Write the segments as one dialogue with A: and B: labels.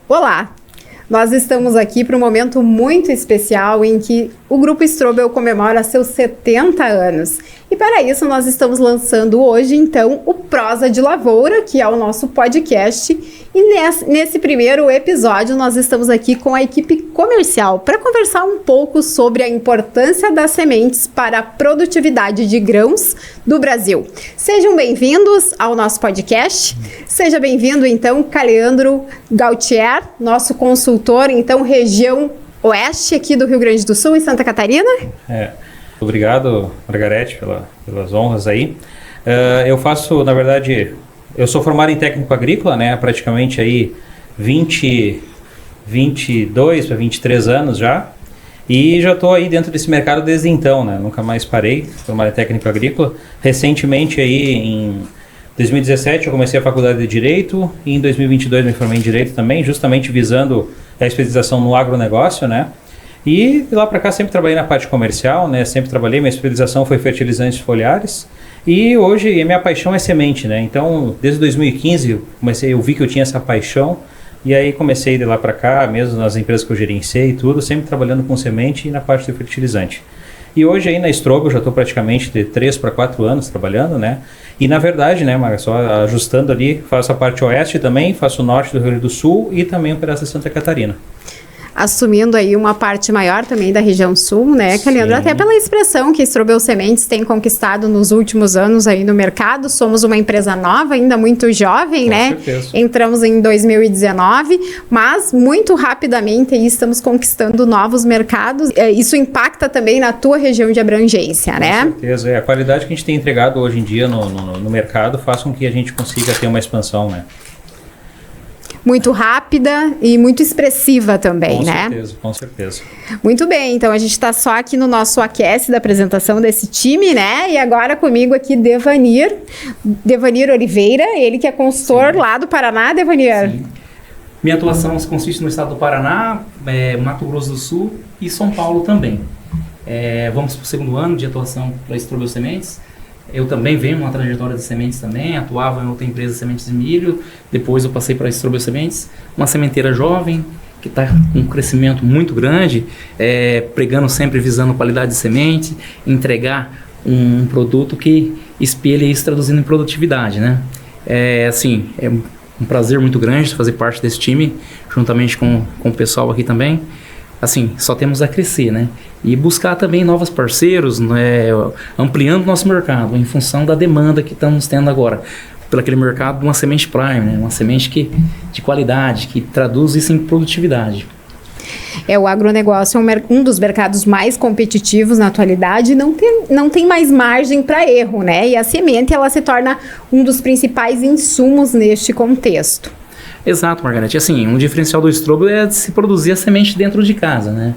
A: Olá! Nós estamos aqui para um momento muito especial em que o Grupo Strobel comemora seus 70 anos. E para isso nós estamos lançando hoje, então, o Prosa de Lavoura, que é o nosso podcast. E nesse primeiro episódio nós estamos aqui com a equipe comercial para conversar um pouco sobre a importância das sementes para a produtividade de grãos do Brasil. Sejam bem-vindos ao nosso podcast. Seja bem-vindo, então, Caleandro Gautier, nosso consultor, então, região oeste aqui do Rio Grande do Sul e Santa Catarina.
B: Obrigado, Margarete, pelas honras aí. Eu faço, na verdade, eu sou formado em técnico agrícola, né, praticamente aí 22 para 23 anos já, e já estou aí dentro desse mercado desde então, né, nunca mais parei, formado em técnico agrícola. Recentemente aí, em 2017, eu comecei a faculdade de Direito, e em 2022 me formei em Direito também, justamente visando a especialização no agronegócio, né. E de lá para cá sempre trabalhei na parte comercial, né? Sempre trabalhei, minha especialização foi fertilizantes foliares. E hoje a minha paixão é semente, né? Então, desde 2015 eu vi que eu tinha essa paixão. E aí comecei de lá para cá, mesmo nas empresas que eu gerenciei e tudo, sempre trabalhando com semente e na parte do fertilizante. E hoje aí na Strobel eu já estou praticamente de 3 para 4 anos trabalhando, né? E na verdade, né, Mara, só ajustando ali, faço a parte oeste também, faço o norte do Rio Grande do Sul e também um pedaço de Santa Catarina.
A: Assumindo aí uma parte maior também da região sul, né, Caleandro? Até pela expressão que Strobel Sementes tem conquistado nos últimos anos aí no mercado. Somos uma empresa nova, ainda muito jovem, com né? Certeza. Entramos em 2019, mas muito rapidamente aí estamos conquistando novos mercados. Isso impacta também na tua região de abrangência, né?
B: Com certeza. A qualidade que a gente tem entregado hoje em dia no mercado faz com que a gente consiga ter uma expansão, né?
A: Muito rápida e muito expressiva também, né?
B: Com certeza.
A: Muito bem, então a gente está só aqui no nosso aquece da apresentação desse time, né? E agora comigo aqui Devanir Oliveira, ele que é consultor lá do Paraná, Devanir.
C: Sim. Minha atuação consiste no estado do Paraná, Mato Grosso do Sul e São Paulo também. Vamos para o segundo ano de atuação para a Strobel Sementes. Eu também venho uma trajetória de sementes também, atuava em outra empresa de sementes de milho, depois eu passei para a Strobel Sementes, uma sementeira jovem, que está com um crescimento muito grande, pregando sempre visando qualidade de semente, entregar um produto que espelha isso traduzindo em produtividade, né? É um prazer muito grande fazer parte desse time, juntamente com o pessoal aqui também. Assim, só temos a crescer, né? E buscar também novos parceiros, né? Ampliando nosso mercado em função da demanda que estamos tendo agora pelo aquele mercado de uma semente prime, né? Uma semente de qualidade, que traduz isso em produtividade.
A: O agronegócio é um dos mercados mais competitivos na atualidade, não tem mais margem para erro, né? E a semente ela se torna um dos principais insumos neste contexto.
C: Exato, Margarete. Assim, um diferencial do Strobel é de se produzir a semente dentro de casa, né?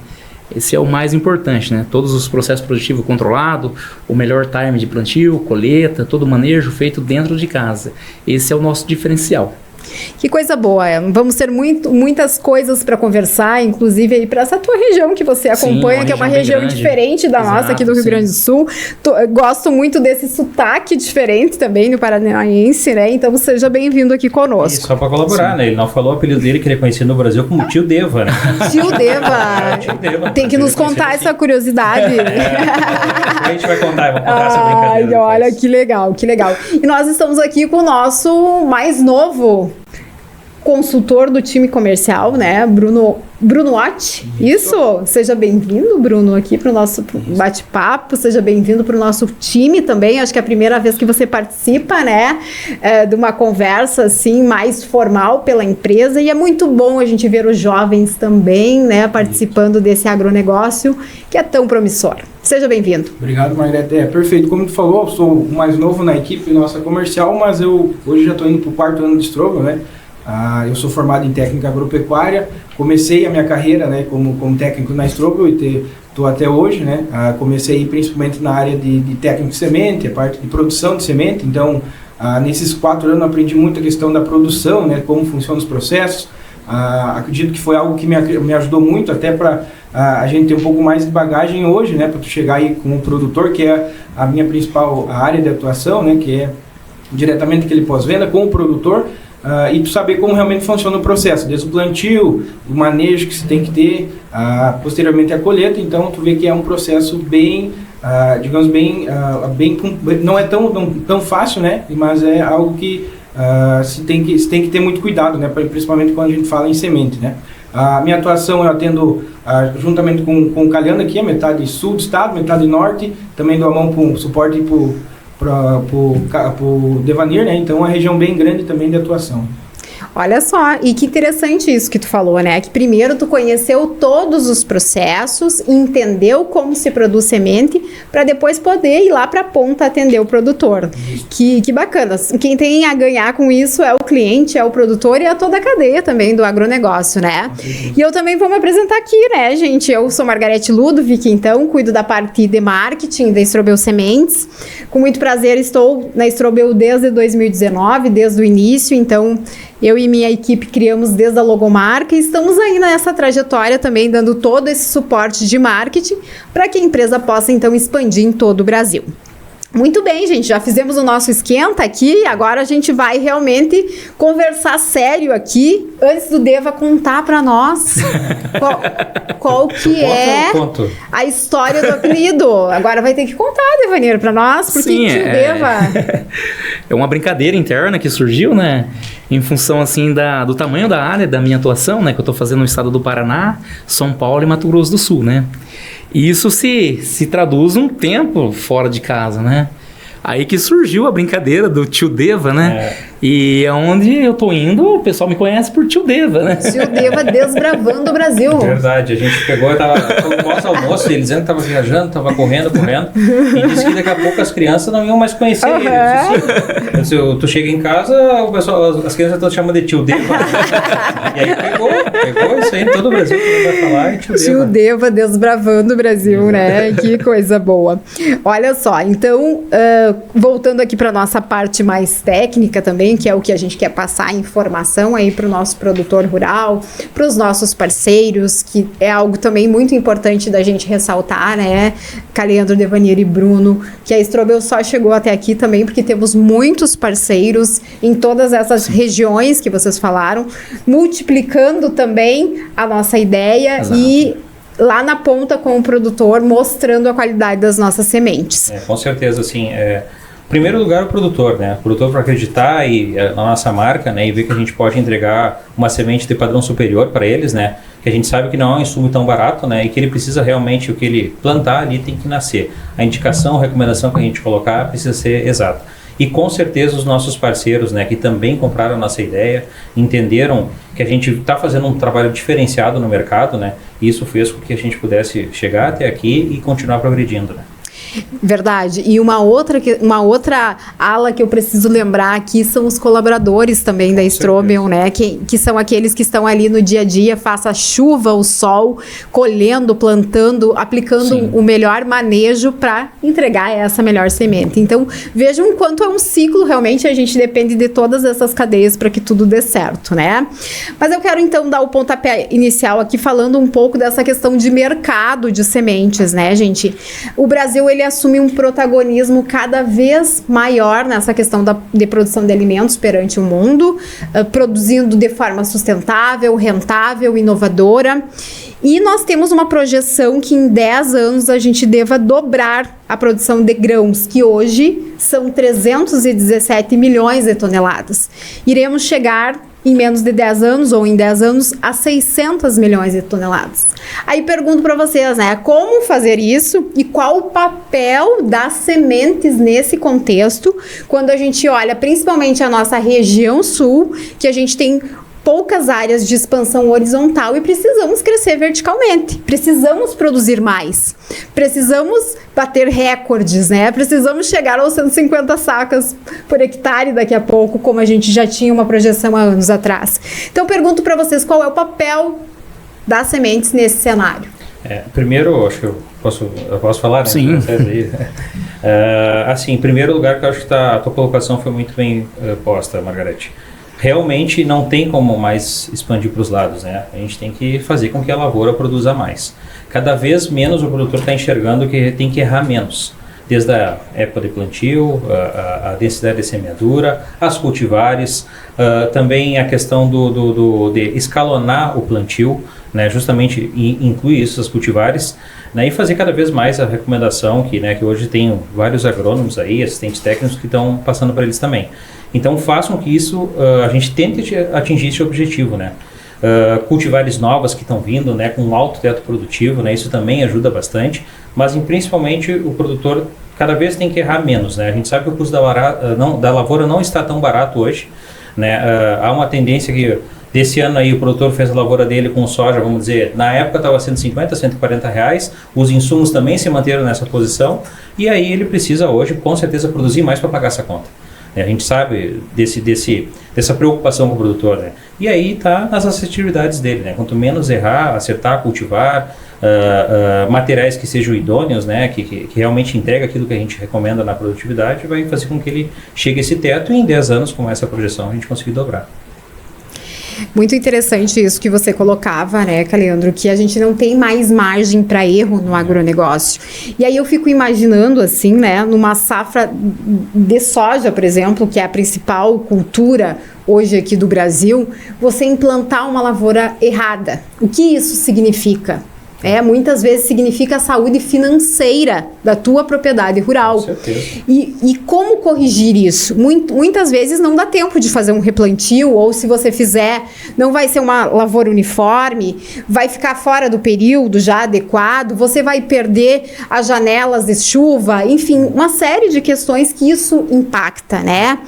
C: Esse é o mais importante, né? Todos os processos produtivos controlados, o melhor time de plantio, colheita, todo o manejo feito dentro de casa. Esse é o nosso diferencial.
A: Que coisa boa, vamos ter muitas coisas para conversar, inclusive aí para essa tua região que você acompanha, sim, que é uma região diferente da nossa aqui do Rio Grande do Sul. Gosto muito desse sotaque diferente também no paranaense, né? Então seja bem-vindo aqui conosco.
B: E só para colaborar, sim, né? Ele não falou o apelido dele, que ele é conhecido no Brasil como Tio Deva, né?
A: Tio Deva. Tio Deva. Tem que nos contar essa curiosidade.
B: A gente vai contar essa brincadeira.
A: Olha, que legal, que legal. E nós estamos aqui com o nosso mais novo consultor do time comercial, né, Bruno Otti. Isso, seja bem-vindo, Bruno, aqui para o nosso bate-papo, seja bem-vindo para o nosso time também, acho que é a primeira vez que você participa, né, de uma conversa, assim, mais formal pela empresa, e é muito bom a gente ver os jovens também, né, participando desse agronegócio, que é tão promissor. Seja bem-vindo.
D: Obrigado, Margarete. Perfeito. Como tu falou, eu sou o mais novo na equipe nossa comercial, mas eu hoje já estou indo para o 4º ano de Strobel, né. Eu sou formado em técnica agropecuária, comecei a minha carreira, né, como técnico na Strobel e estou até hoje, né, comecei principalmente na área de técnico de semente, a parte de produção de semente, então nesses 4 anos aprendi muito a questão da produção, né, como funcionam os processos. Acredito que foi algo que me ajudou muito até para a gente ter um pouco mais de bagagem hoje, né, para tu chegar aí como produtor, que é a minha principal área de atuação, né, que é diretamente aquele pós-venda com o produtor. e tu saber como realmente funciona o processo, desde o plantio, o manejo que se tem que ter, posteriormente a colheita. Então tu vê que é um processo bem, digamos não é tão fácil, né? Mas é algo que se tem que ter muito cuidado, né? Principalmente quando a gente fala em semente, né? A minha atuação eu atendo juntamente com o Calhando aqui, a metade sul do estado, metade norte, também dou a mão para suporte para o Devanir, né? Então é uma região bem grande também de atuação.
A: Olha só, e que interessante isso que tu falou, né? Que primeiro tu conheceu todos os processos, entendeu como se produz semente, para depois poder ir lá para a ponta atender o produtor. Que bacana. Quem tem a ganhar com isso é o cliente, é o produtor e é toda a cadeia também do agronegócio, né? E eu também vou me apresentar aqui, né, gente? Eu sou Margarete Ludovic, então, cuido da parte de marketing da Strobel Sementes. Com muito prazer estou na Strobel desde 2019, desde o início, então eu e minha equipe criamos desde a logomarca e estamos aí nessa trajetória também dando todo esse suporte de marketing para que a empresa possa então expandir em todo o Brasil. Muito bem, gente, já fizemos o nosso esquenta aqui, agora a gente vai realmente conversar sério aqui, antes do Deva contar para nós qual que é a história do apelido. Agora vai ter que contar, Devanir, para nós, porque
C: Sim,
A: tio Deva...
C: É uma brincadeira interna que surgiu, né? Em função, assim, do tamanho da área da minha atuação, né? Que eu tô fazendo no estado do Paraná, São Paulo e Mato Grosso do Sul, né? E isso se traduz um tempo fora de casa, né? Aí que surgiu a brincadeira do tio Deva, né? E aonde eu tô indo, o pessoal me conhece por tio Deva, né?
A: Tio Deva desbravando o Brasil.
B: Verdade, a gente pegou, tava no nosso almoço, ele dizendo que tava viajando, tava correndo, e disse que daqui a pouco as crianças não iam mais conhecer ele. Eu disse, tu chega em casa, o pessoal, as crianças estão chamando de tio Deva. E aí pegou isso aí em todo o Brasil, que ele vai falar, e
A: tio Deva desbravando o Brasil, né? Que coisa boa. Olha só, então, voltando aqui para nossa parte mais técnica também, que é o que a gente quer passar a informação aí para o nosso produtor rural, para os nossos parceiros, que é algo também muito importante da gente ressaltar, né? Caleandro, Devanir e Bruno, que a Strobel só chegou até aqui também porque temos muitos parceiros em todas essas regiões que vocês falaram, multiplicando também a nossa ideia. Exato. E lá na ponta com o produtor, mostrando a qualidade das nossas sementes.
B: Com certeza, assim, em primeiro lugar o produtor, né? O produtor para acreditar na nossa marca, né? E ver que a gente pode entregar uma semente de padrão superior para eles, né? Que a gente sabe que não é um insumo tão barato, né? E que ele precisa realmente, o que ele plantar ali tem que nascer. A indicação, a recomendação que a gente colocar precisa ser exata. E com certeza os nossos parceiros, né, que também compraram a nossa ideia, entenderam que a gente está fazendo um trabalho diferenciado no mercado, né? E isso fez com que a gente pudesse chegar até aqui e continuar progredindo, né?
A: Verdade. E uma outra ala que eu preciso lembrar aqui são os colaboradores também da Strobel, né? Que são aqueles que estão ali no dia a dia, faça a chuva, o sol, colhendo, plantando, aplicando o melhor manejo para entregar essa melhor semente. Então, vejam o quanto é um ciclo, realmente a gente depende de todas essas cadeias para que tudo dê certo, né? Mas eu quero então dar o pontapé inicial aqui falando um pouco dessa questão de mercado de sementes, né, gente? O Brasil, ele assume um protagonismo cada vez maior nessa questão de produção de alimentos perante o mundo, produzindo de forma sustentável, rentável, inovadora. E nós temos uma projeção que em 10 anos a gente deva dobrar a produção de grãos, que hoje são 317 milhões de toneladas. Iremos chegar em menos de 10 anos ou em 10 anos a 600 milhões de toneladas. Aí pergunto para vocês, né, como fazer isso e qual o papel das sementes nesse contexto, quando a gente olha principalmente a nossa região sul, que a gente tem poucas áreas de expansão horizontal e precisamos crescer verticalmente, precisamos produzir mais, precisamos bater recordes, né? Precisamos chegar aos 150 sacas por hectare daqui a pouco, como a gente já tinha uma projeção há anos atrás. Então, pergunto para vocês qual é o papel das sementes nesse cenário.
B: Primeiro, acho que eu posso falar, né?
C: Sim.
B: Assim, em primeiro lugar, que eu acho que a tua colocação foi muito bem posta, Margarete. Realmente não tem como mais expandir para os lados, né? A gente tem que fazer com que a lavoura produza mais. Cada vez menos o produtor está enxergando que tem que errar menos. desde a época de plantio, a densidade de semeadura, as cultivares, também a questão de escalonar o plantio, né, justamente incluir isso, as cultivares, né, e fazer cada vez mais a recomendação que hoje tem vários agrônomos aí, assistentes técnicos que estão passando para eles também. Então façam que isso, a gente tente atingir esse objetivo, né? Cultivares novas que estão vindo, né, com um alto teto produtivo, né, isso também ajuda bastante, mas principalmente o produtor cada vez tem que errar menos, né? A gente sabe que o custo da lavoura não está tão barato hoje, né? Há uma tendência que desse ano aí o produtor fez a lavoura dele com soja, vamos dizer, na época estava 150, 140 reais, os insumos também se manteram nessa posição, e aí ele precisa hoje com certeza produzir mais para pagar essa conta. A gente sabe dessa preocupação com o produtor, né? E aí está nas assertividades dele, né? Quanto menos errar, acertar, cultivar, materiais que sejam idôneos, né? Que realmente entrega aquilo que a gente recomenda na produtividade, vai fazer com que ele chegue a esse teto e em 10 anos, com essa projeção, a gente conseguir dobrar.
A: Muito interessante isso que você colocava, né, Caleandro, que a gente não tem mais margem para erro no agronegócio. E aí eu fico imaginando, assim, né, numa safra de soja, por exemplo, que é a principal cultura hoje aqui do Brasil, você implantar uma lavoura errada. O que isso significa? Muitas vezes significa a saúde financeira da tua propriedade rural.
B: Com certeza.
A: E como corrigir isso? Muitas vezes não dá tempo de fazer um replantio, ou se você fizer, não vai ser uma lavoura uniforme, vai ficar fora do período já adequado, você vai perder as janelas de chuva, enfim, uma série de questões que isso impacta, né?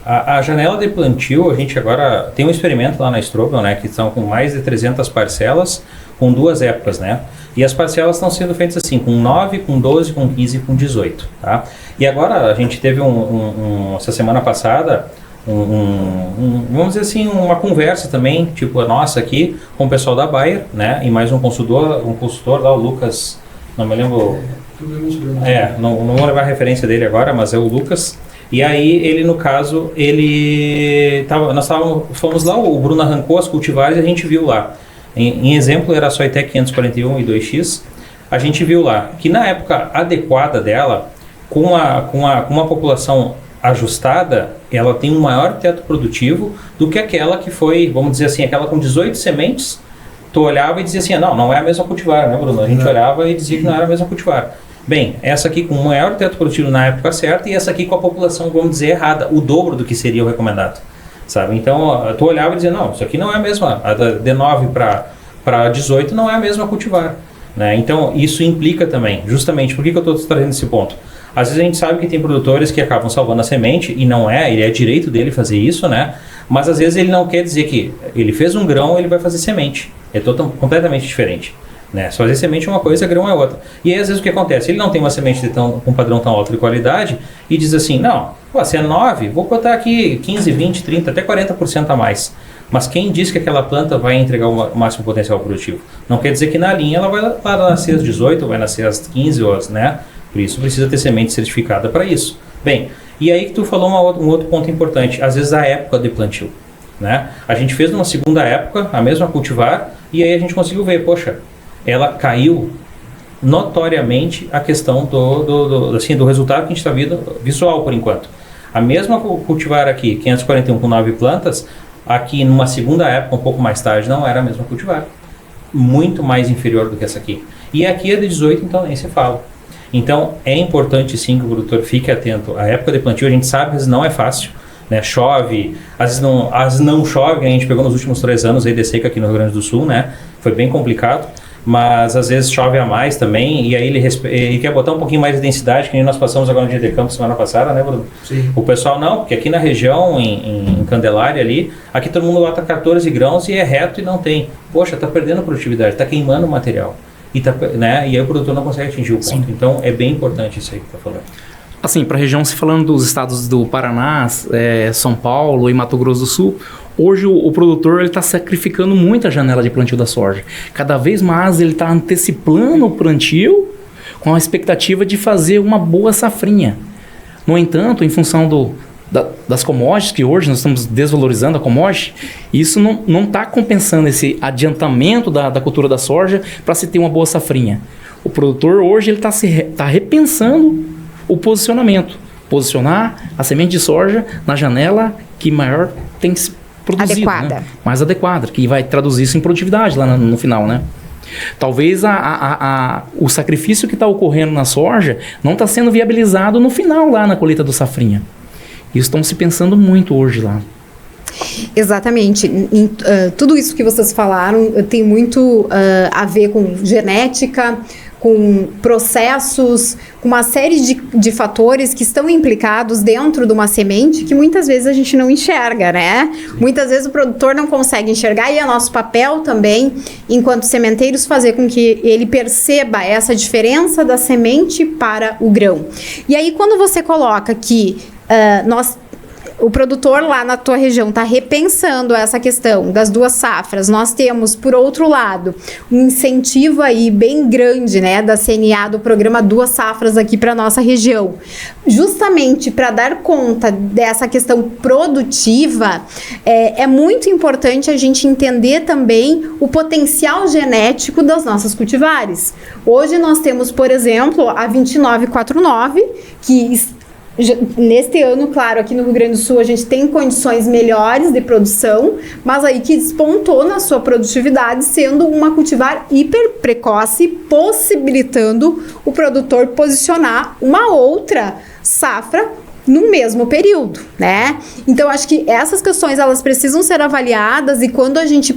B: A janela de plantio, a gente agora tem um experimento lá na Strobel, né, que estão com mais de 300 parcelas, com 2 épocas, né? E as parcelas estão sendo feitas assim, com 9, com 12, com 15 e com 18, tá? E agora a gente teve essa semana passada, vamos dizer assim, uma conversa também, tipo a nossa aqui, com o pessoal da Bayer, né? E mais um consultor lá, o Lucas, não me lembro... não vou levar a referência dele agora, mas é o Lucas. E aí ele, no caso, nós fomos lá, o Bruno arrancou as cultivares e a gente viu lá. Em exemplo, era a Soitec 541 e 2X. A gente viu lá que na época adequada dela, com uma população ajustada, ela tem um maior teto produtivo do que aquela que foi, vamos dizer assim, aquela com 18 sementes. Tu olhava e dizia assim, não é a mesma cultivar, né, Bruno? A gente olhava e dizia que não era a mesma cultivar. Bem, essa aqui com o maior teto produtivo na época certa e essa aqui com a população, vamos dizer, errada, o dobro do que seria o recomendado. Sabe? Então, tu olhava e dizia, não, isso aqui não é a mesma, a de 9 para 18 não é a mesma cultivar, né? Então, isso implica também, justamente, por que eu estou trazendo esse ponto? Às vezes a gente sabe que tem produtores que acabam salvando a semente, e não ele é direito dele fazer isso, né? Mas às vezes ele não quer dizer que ele fez um grão, ele vai fazer semente, é completamente diferente. Né? Se fazer semente é uma coisa, grão é outra. E aí, às vezes, o que acontece? Ele não tem uma semente com um padrão tão alto de qualidade e diz assim, não, se é 9, vou botar aqui 15, 20, 30, até 40% a mais. Mas quem diz que aquela planta vai entregar o máximo potencial produtivo? Não quer dizer que na linha ela vai nascer às 18, vai nascer às 15, né? Por isso precisa ter semente certificada para isso. Bem, e aí que tu falou um outro ponto importante, às vezes a época de plantio. Né? A gente fez numa segunda época, a mesma cultivar, e aí a gente conseguiu ver, poxa, ela caiu notoriamente a questão do resultado que a gente está vendo visual por enquanto. A mesma cultivar aqui, 541 com 9 plantas, aqui numa segunda época, um pouco mais tarde, não era a mesma cultivar. Muito mais inferior do que essa aqui. E aqui é de 18, então nem se fala. Então é importante sim que o produtor fique atento. A época de plantio a gente sabe que às vezes não é fácil. Né, chove, às vezes não chove, a gente pegou nos últimos 3 anos aí de seca aqui no Rio Grande do Sul, né? Foi bem complicado. Mas às vezes chove a mais também, e aí ele quer botar um pouquinho mais de densidade, que nem nós passamos agora no dia de campo semana passada, né, Bruno?
D: Sim.
B: O pessoal não, porque aqui na região, em Candelária ali, aqui todo mundo bota 14 grãos e é reto e não tem. Poxa, tá perdendo produtividade, tá queimando o material. Né? E aí o produtor não consegue atingir o ponto. Sim. Então é bem importante isso aí que tá falando.
C: Assim, para a região, se falando dos estados do Paraná, São Paulo e Mato Grosso do Sul, hoje o produtor está sacrificando muito a janela de plantio da soja. Cada vez mais ele está antecipando o plantio com a expectativa de fazer uma boa safrinha. No entanto, em função das commodities, que hoje nós estamos desvalorizando a commodity, isso não está compensando esse adiantamento da cultura da soja para se ter uma boa safrinha. O produtor hoje está repensando o posicionamento. Posicionar a semente de soja na janela que maior tem que ser produzido,
A: adequada.
C: Né? Mais adequada, que vai traduzir isso em produtividade lá no final, né? Talvez o sacrifício que está ocorrendo na soja não está sendo viabilizado no final lá na colheita do safrinha. Isso estão se pensando muito hoje lá.
A: Exatamente. Tudo isso que vocês falaram tem muito a ver com genética, com processos, com uma série de fatores que estão implicados dentro de uma semente que muitas vezes a gente não enxerga, né? Muitas vezes o produtor não consegue enxergar e é nosso papel também, enquanto sementeiros, fazer com que ele perceba essa diferença da semente para o grão. E aí, quando você coloca que o produtor lá na tua região está repensando essa questão das 2 safras. Nós temos, por outro lado, um incentivo aí bem grande, né, da CNA, do programa 2 Safras aqui para nossa região. Justamente para dar conta dessa questão produtiva, é muito importante a gente entender também o potencial genético das nossas cultivares. Hoje nós temos, por exemplo, a 2949, que neste ano, claro, aqui no Rio Grande do Sul a gente tem condições melhores de produção, mas aí que despontou na sua produtividade, sendo uma cultivar hiper precoce, possibilitando o produtor posicionar uma outra safra no mesmo período, né? Então, acho que essas questões, elas precisam ser avaliadas e quando a gente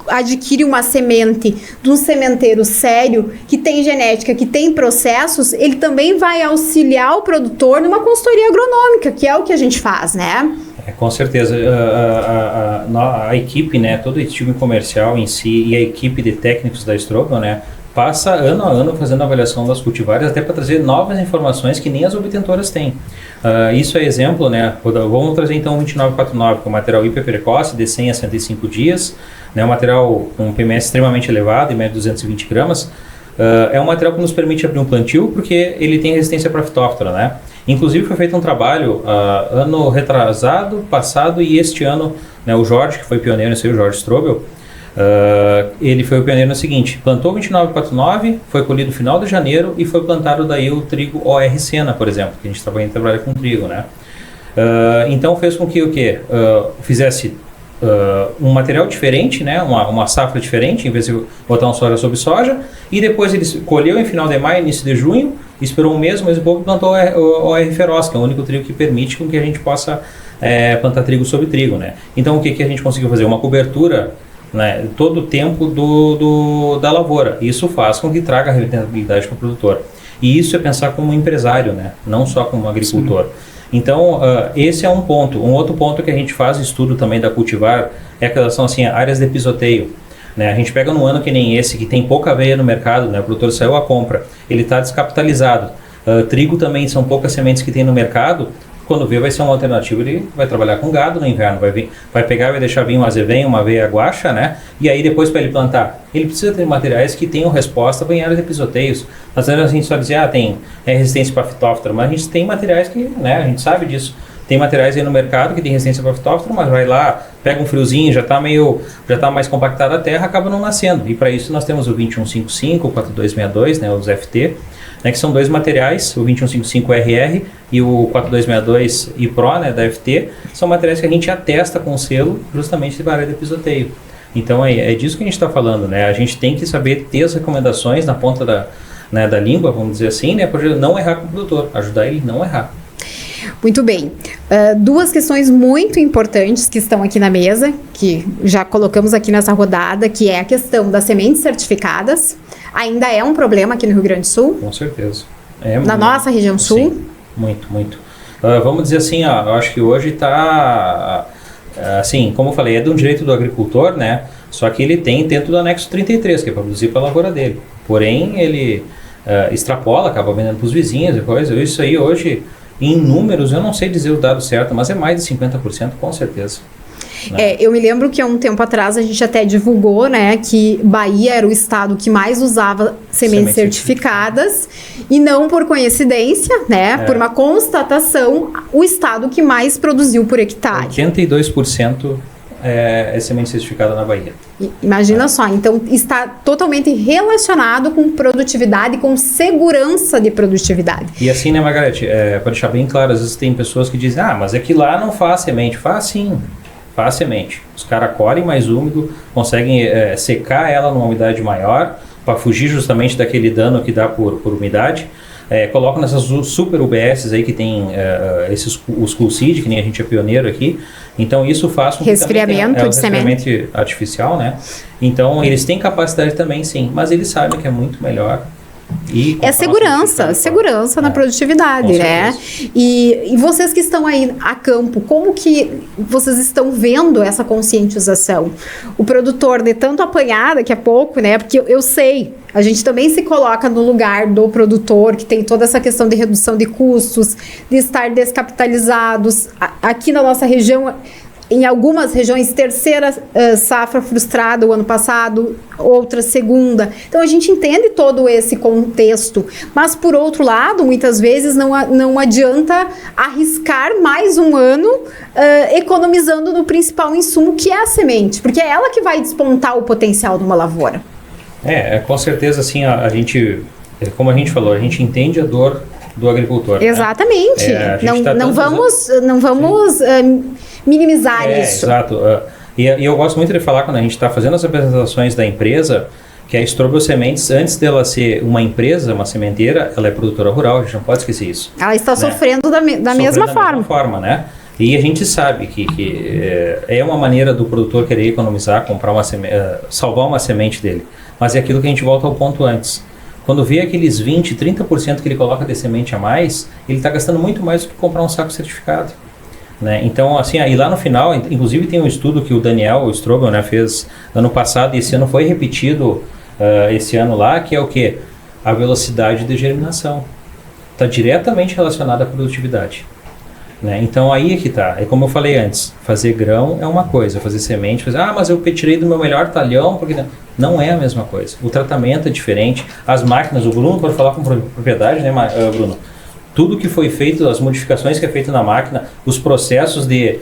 A: adquire uma semente de um sementeiro sério, que tem genética, que tem processos, ele também vai auxiliar o produtor numa consultoria agronômica, que é o que a gente faz, né?
B: Com certeza. A equipe, né, todo o time comercial em si e a equipe de técnicos da Strobel, né, passa ano a ano fazendo avaliação das cultivares até para trazer novas informações que nem as obtentoras têm. Isso é exemplo, né? Vamos trazer então o 2949, que é um material hiper precoce, de 100 a 105 dias, né? Um material com um PMS extremamente elevado, em média 220 gramas. É um material que nos permite abrir um plantio porque ele tem resistência para fitóftora, né? Inclusive foi feito um trabalho ano retrasado, passado e este ano, né? O Jorge, que foi pioneiro nisso aí, o Jorge Strobel, ele foi o pioneiro no seguinte: plantou 2949, foi colhido no final de janeiro e foi plantado daí o trigo OR Sena, por exemplo, que a gente trabalha com trigo, né? Então fez com que o quê? Fizesse um material diferente, né? Uma safra diferente, em vez de botar um soja sobre soja, e depois ele colheu em final de maio, início de junho, esperou um mês e pouco, e plantou o OR Feroz, que é o único trigo que permite com que a gente possa plantar trigo sobre trigo, né? Então o que a gente conseguiu fazer? Uma cobertura, né, todo o tempo da lavoura. Isso faz com que traga rentabilidade para o produtor. E isso é pensar como empresário, né, não só como agricultor. Sim. Então, esse é um ponto. Um outro ponto que a gente faz estudo também da cultivar é aquelas são assim, áreas de pisoteio. Né? A gente pega num ano que nem esse, que tem pouca aveia no mercado, né, o produtor saiu à compra, ele está descapitalizado. Trigo também são poucas sementes que tem no mercado. Quando vê, vai ser uma alternativa, ele vai trabalhar com gado no inverno, vai pegar e vai deixar vir um azevenho, uma aveia guaxa, né? E aí depois para ele plantar, ele precisa ter materiais que tenham resposta para áreas de pisoteios. Às vezes a gente só diz, tem resistência para fitóftora, mas a gente tem materiais que, né, a gente sabe disso. Tem materiais aí no mercado que tem resistência para fitóftora, mas vai lá, pega um friozinho, já está mais compactada a terra, acaba não nascendo. E para isso nós temos o 2155, o 4262, né, os FT, né, que são 2 materiais, o 2155RR e o 4262 IPRO, né, da FT, são materiais que a gente atesta com selo justamente de área de pisoteio. Então é disso que a gente está falando, né? A gente tem que saber ter as recomendações na ponta da língua, vamos dizer assim, né, para não errar com o produtor, ajudar ele a não errar.
A: Muito bem. 2 questões muito importantes que estão aqui na mesa, que já colocamos aqui nessa rodada, que é a questão das sementes certificadas. Ainda é um problema aqui no Rio Grande do Sul?
B: Com certeza.
A: Na nossa região sul?
B: Sim, muito, muito. Vamos dizer assim, eu acho que hoje está, assim, como eu falei, é de um direito do agricultor, né? Só que ele tem dentro do anexo 33, que é para produzir para a lavoura dele. Porém, ele extrapola, acaba vendendo para os vizinhos e coisa. Isso aí hoje, em números, eu não sei dizer o dado certo, mas é mais de 50%, com certeza.
A: Eu me lembro que há um tempo atrás a gente até divulgou, né, que Bahia era o estado que mais usava sementes certificadas e não por coincidência, né, por uma constatação, o estado que mais produziu por hectare.
B: 82% é semente certificada na Bahia.
A: Imagina só, então está totalmente relacionado com produtividade, com segurança de produtividade.
B: E assim, né, Margarete, para deixar bem claro, às vezes tem pessoas que dizem, mas é que lá não faz semente. Faz sim, faz semente. Os caras colhem mais úmido, conseguem secar ela numa umidade maior, para fugir justamente daquele dano que dá por umidade. Colocam nessas super UBS aí que tem os Cool Seed, que nem a gente é pioneiro aqui. Então isso faz com que
A: resfriamento de
B: resfriamento artificial, né? Então eles têm capacidade também, sim, mas eles sabem que é muito melhor.
A: Segurança na produtividade, né? E vocês que estão aí a campo, como que vocês estão vendo essa conscientização? O produtor de tanto apanhar daqui a pouco, né? Porque eu sei, a gente também se coloca no lugar do produtor, que tem toda essa questão de redução de custos, de estar descapitalizados. Aqui na nossa região, em algumas regiões, terceira safra frustrada o ano passado, outra segunda. Então, a gente entende todo esse contexto. Mas, por outro lado, muitas vezes não adianta arriscar mais um ano economizando no principal insumo, que é a semente. Porque é ela que vai despontar o potencial de uma lavoura.
B: Com certeza, assim, a gente, como a gente falou, a gente entende a dor do agricultor.
A: Exatamente.
B: Né?
A: Não vamos minimizar isso.
B: Exato. E eu gosto muito de falar, quando a gente está fazendo as apresentações da empresa, que a Strobel Sementes, antes dela ser uma empresa, uma sementeira, ela é produtora rural, a gente não pode esquecer isso.
A: Ela está sofrendo da mesma forma.
B: Né? E a gente sabe que é uma maneira do produtor querer economizar, comprar salvar uma semente dele. Mas é aquilo que a gente volta ao ponto antes. Quando vê aqueles 20%, 30% que ele coloca de semente a mais, ele está gastando muito mais do que comprar um saco certificado. Né? Então, assim, aí lá no final, inclusive tem um estudo que o Daniel Strobel, né, fez ano passado, e esse ano foi repetido esse ano lá, que é o quê? A velocidade de germinação. Está diretamente relacionada à produtividade. Né? Então aí é que tá. É como eu falei antes, fazer grão é uma coisa, fazer semente, mas eu tirei do meu melhor talhão, porque não é a mesma coisa. O tratamento é diferente, as máquinas, o Bruno pode falar com propriedade, né, Bruno? Tudo que foi feito, as modificações que é feito na máquina, os processos de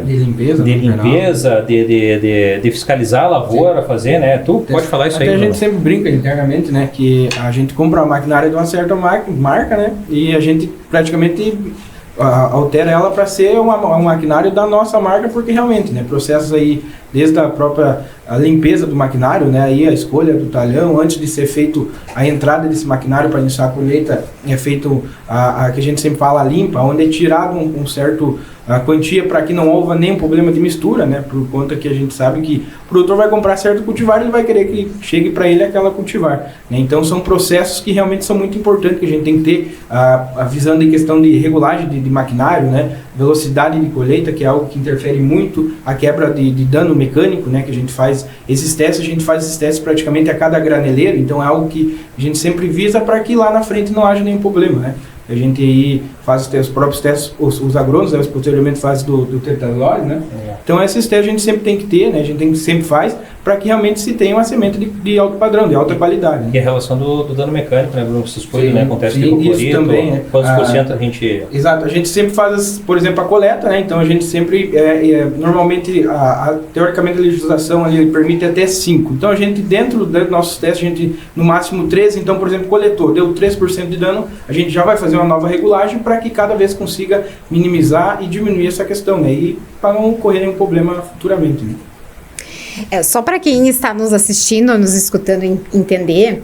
B: limpeza, de fiscalizar a lavoura, fazer, né? Tu pode falar isso aí,
D: Bruno?
B: A
D: gente sempre brinca internamente, né? Que a gente compra a maquinária de uma certa marca, né? E a gente praticamente altera ela para ser um maquinário da nossa marca, porque realmente, né? Processos aí, desde a própria limpeza do maquinário, né? Aí a escolha do talhão, antes de ser feito a entrada desse maquinário para iniciar a colheita, é feito a que a gente sempre fala limpa, onde é tirado um certo quantia para que não houve nenhum problema de mistura, né? Por conta que a gente sabe que o produtor vai comprar certo cultivar, ele vai querer que chegue para ele aquela cultivar, né? Então são processos que realmente são muito importantes, que a gente tem que ter, visando em questão de regulagem de maquinário, né? Velocidade de colheita, que é algo que interfere muito, a quebra de dano mecânico, né? Que a gente faz esses testes praticamente a cada graneleiro, então é algo que a gente sempre visa para que lá na frente não haja nenhum problema, né? A gente aí faz os próprios testes, os agrônomos, né, posteriormente faz do tetraglose, né? Então esses testes a gente sempre tem que ter, né? A gente sempre faz para que realmente se tenha uma semente de alto padrão, de alta qualidade. Né?
B: E a relação do dano mecânico, né, Bruno? Vocês coisas, né? Acontece
D: com isso também, né?
B: Quantos por cento a gente...
D: Exato, a gente sempre faz, por exemplo, a coleta, né? Então a gente sempre, normalmente, teoricamente a legislação ali permite até 5. Então a gente, dentro dos nossos testes, a gente, no máximo 13, então, por exemplo, coletou, deu 3% de dano, a gente já vai fazer uma nova regulagem para que cada vez consiga minimizar e diminuir essa questão, né? E para não ocorrer nenhum problema futuramente, né?
A: Só para quem está nos assistindo, nos escutando entender,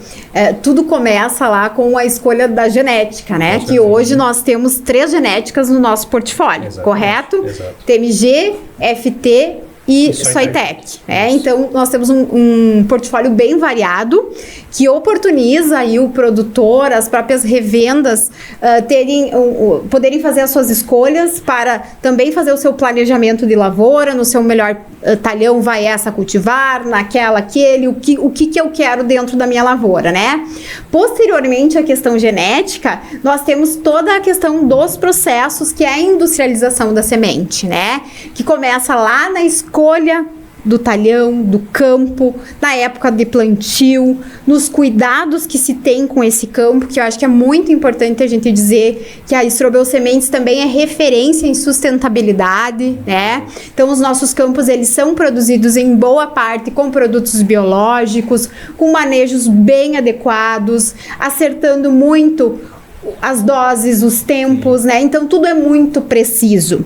A: tudo começa lá com a escolha da genética, né? Que hoje nós temos 3 genéticas no nosso portfólio, correto?
B: Exato.
A: TMG, FT e Soitec. Então, nós temos um portfólio bem variado, que oportuniza aí o produtor, as próprias revendas, poderem fazer as suas escolhas para também fazer o seu planejamento de lavoura, no seu melhor talhão vai essa cultivar, naquela aquele, o que eu quero dentro da minha lavoura, né? Posteriormente à questão genética, nós temos toda a questão dos processos, que é a industrialização da semente, né? Que começa lá na escolha do talhão, do campo, na época de plantio, nos cuidados que se tem com esse campo, que eu acho que é muito importante a gente dizer que a Strobel Sementes também é referência em sustentabilidade, né? Então, os nossos campos, eles são produzidos em boa parte com produtos biológicos, com manejos bem adequados, acertando muito as doses, os tempos, né? Então, tudo é muito preciso.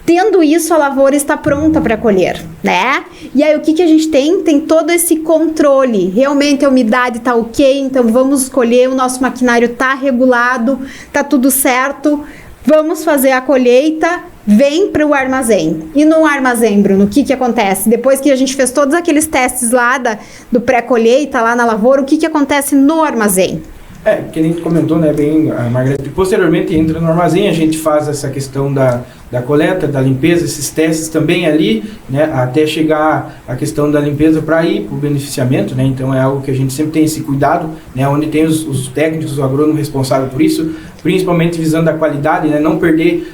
A: Tendo isso, a lavoura está pronta para colher, né? E aí, o que a gente tem? Tem todo esse controle. Realmente, a umidade está ok, então vamos colher, o nosso maquinário está regulado, está tudo certo. Vamos fazer a colheita, vem para o armazém. E no armazém, Bruno, o que acontece? Depois que a gente fez todos aqueles testes lá do pré-colheita, lá na lavoura, o que acontece no armazém?
D: Que nem tu comentou, né, bem, a Margarida, posteriormente entra no armazém, a gente faz essa questão da coleta, da limpeza, esses testes também ali, né, até chegar a questão da limpeza para ir para o beneficiamento, né, então é algo que a gente sempre tem esse cuidado, né, onde tem os técnicos, o agrônomo responsável por isso, principalmente visando a qualidade, né, não perder,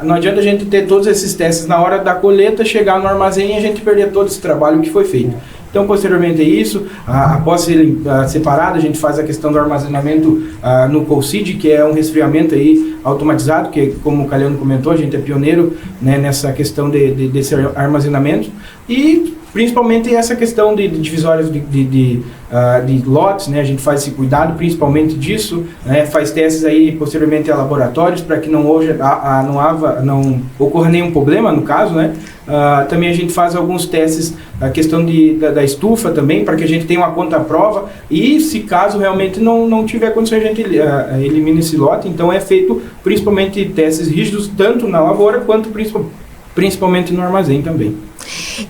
D: não adianta a gente ter todos esses testes na hora da colheita, chegar no armazém e a gente perder todo esse trabalho que foi feito. Então, posteriormente a isso, após ser separado, a gente faz a questão do armazenamento no cold seed, que é um resfriamento aí automatizado, que como o Caliano comentou, a gente é pioneiro, né, nessa questão desse armazenamento. E principalmente essa questão de divisórias de lotes, né, a gente faz esse cuidado principalmente disso, né, faz testes aí posteriormente a laboratórios para que não ocorra nenhum problema no caso, né. Também a gente faz alguns testes, a questão da estufa também, para que a gente tenha uma conta-prova e se caso realmente não tiver condições a gente elimina esse lote, então é feito principalmente testes rígidos tanto na lavoura quanto principalmente no armazém também.